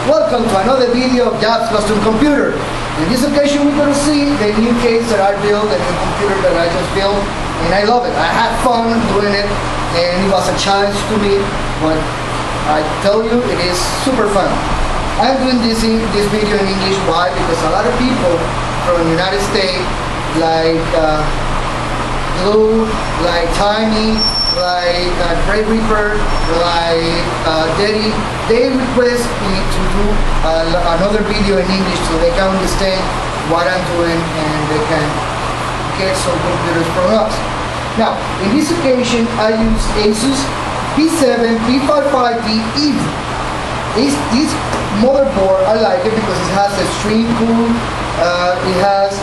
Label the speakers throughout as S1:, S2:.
S1: Welcome to another video of JAPS custom computer. In this occasion we're going to see the new case that I built, the new computer that I just built, and I love it. I had fun doing it and it was a challenge to me, but I tell you it is super fun. I'm doing this video in English. Why? Because a lot of people from the United States like Blue, like Tiny, like Great Reaper, like Daddy, they request me to do another video in English so they can understand what I'm doing and they can get some computers from us. Now, in this occasion, I use Asus P7 P55D Evo. This motherboard, I like it because it has a stream cool, it has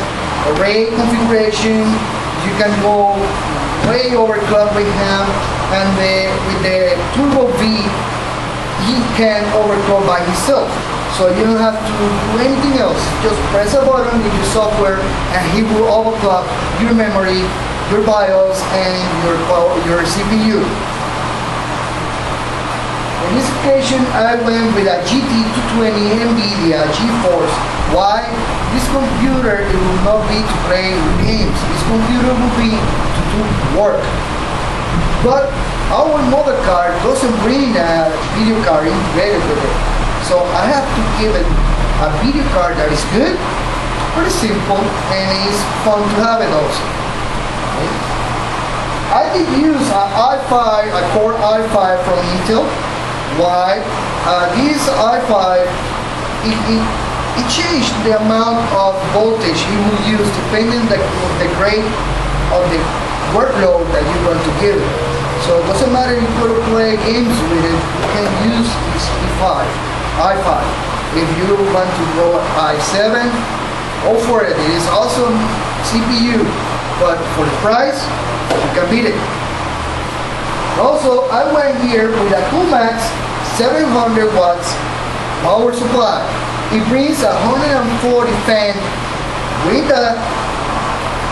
S1: array configuration. You can go way overclock with him, and with the Turbo V, he can overclock by himself. So you don't have to do anything else. Just press a button with your software, and he will overclock your memory, your BIOS, and your CPU. In this occasion, I went with a GT220 NVIDIA GeForce. Why? This computer, it will not be to play games. This computer will be to do work. But our mother card doesn't bring a video card integrated with it. So I have to give it a video card that is good, pretty simple, and it's fun to have it also. Okay. I did use a Core i5 from Intel. Why? This i5, it changed the amount of voltage you will use depending on the grade of the workload that you're going to give it. So it doesn't matter if you go to play games with it, you can use this i5. If you want to go i7, go for it. It is awesome CPU, but for the price, you can beat it. Also, I went here with a Coolmax 700 watts power supply. It brings a 140 fan with a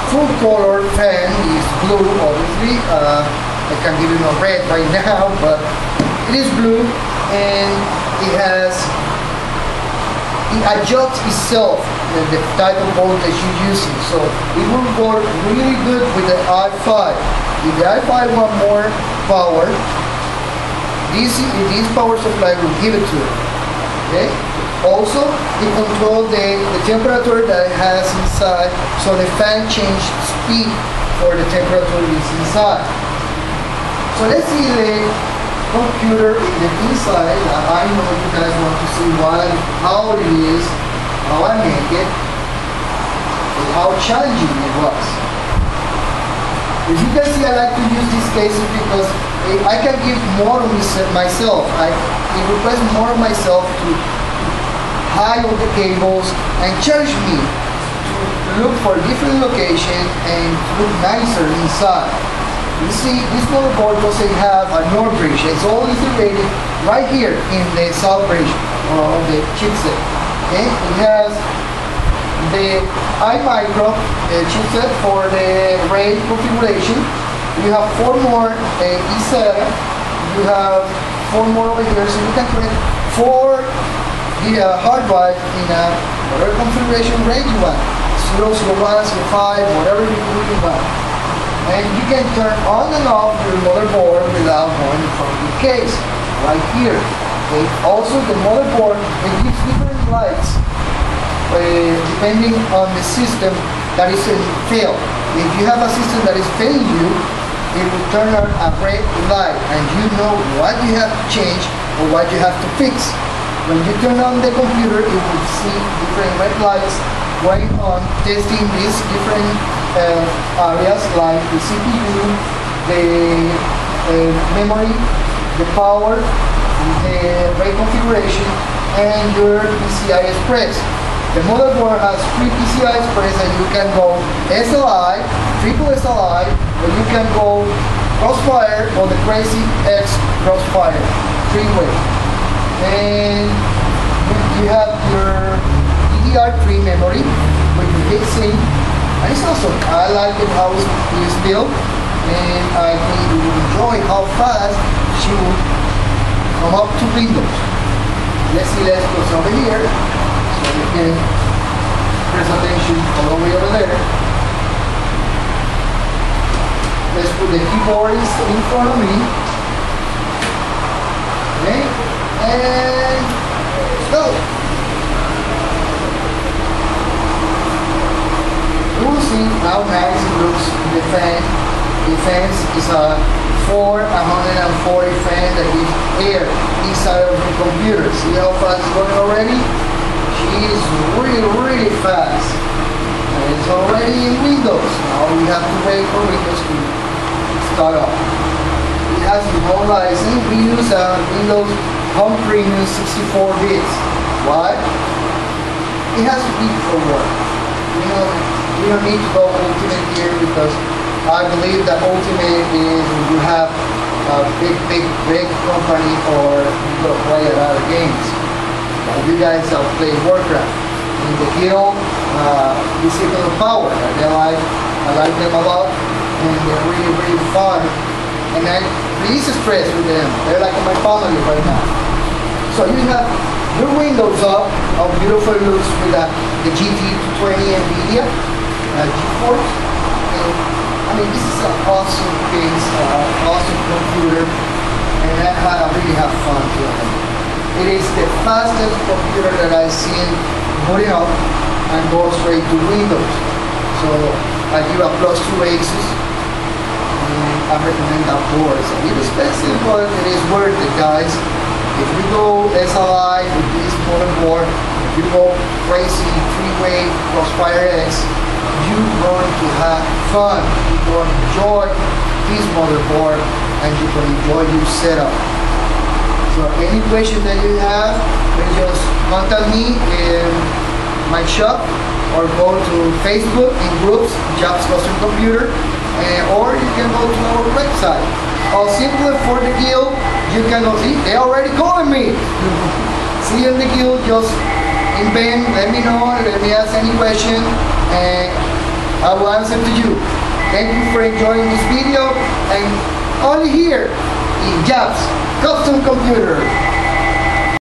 S1: full color fan. It's blue, obviously. I can't give you no red right now, but it is blue, and it adjusts itself the type of voltage you're using. So it will work really good with the i5. If the i5 want more power, this power supply will give it to it. Okay? Also, it controls the temperature that it has inside, so the fan changes speed for the temperature is inside. So let's see the computer in the inside. I know you guys want to see how it is, how I make it, and how challenging it was. As you can see, I like to use these cases because I can give more of myself. It requires more of myself to hide all the cables and challenge me to look for different locations and look nicer inside. You see, this motherboard doesn't have a NOR bridge. It's all integrated right here in the south bridge of the chipset. Okay? It has the iMicro chipset for the RAID configuration. You have 4 more eSATA. You have 4 more over here, so you can connect 4 hard drive in whatever configuration RAID you want. 0, 0, 1, 0, 5, whatever you want. And you can turn on and off your motherboard without going in front of the case, right here. Okay. Also, the motherboard, it gives different lights depending on the system that is failed. If you have a system that is failing you, it will turn on a red light, and you know what you have to change or what you have to fix. When you turn on the computer, it will see different red lights going on, testing these different areas like the CPU, the memory, the power, the RAID configuration, and your PCI Express. The motherboard has 3 PCI Express, and you can go SLI, triple SLI, or you can go Crossfire or the Crazy X Crossfire, 3-way. And you have your DDR3 memory with your heatsink. And it's awesome. I like it how it is built, and I think you will enjoy how fast she will come up to Windows. let's see, let's put some over here so you can press attention all the way over there. Let's put the keyboard in front of me. Okay, and let's go. You will see how nice it looks in the fan. The fan is a 440 fan that gives air inside of the computer. See how fast it's going already? She is really fast. And it's already in Windows. Now we have to wait for Windows to start up. It has its own license. We use a Windows Home Premium 64 bits. Why? It has to be for work. We don't need to go Ultimate here because I believe that Ultimate is when you have a big company or you go play a lot of games. You guys play Warcraft. In the Guild, Disciple of Power. I like them a lot, and they're really fun. And I release stress with them. They're like my family right now. So you have your Windows up, how beautiful it looks with the GT220 NVIDIA GeForce. I mean, this is an awesome case, awesome computer, and I really have fun with it. It is the fastest computer that I've seen booting up and go straight to Windows. So I give a +2 aces, and I recommend that board. It's a little expensive, but it is worth it, guys. If you go SLI with this motherboard, if you go crazy 3-way Crossfire X, you're going to have fun. You're going to enjoy this motherboard and you're going to enjoy your setup. So any question that you have, please just contact me in my shop or go to Facebook in groups, JAPS Custom Computer, or you can go to our website. Or simply for the guild, you can go see, they're already calling me. See you in the guild, just in Ben, let me know, let me ask any question, and I will answer to you. Thank you for enjoying this video, and only here in JAPS Custom Computer.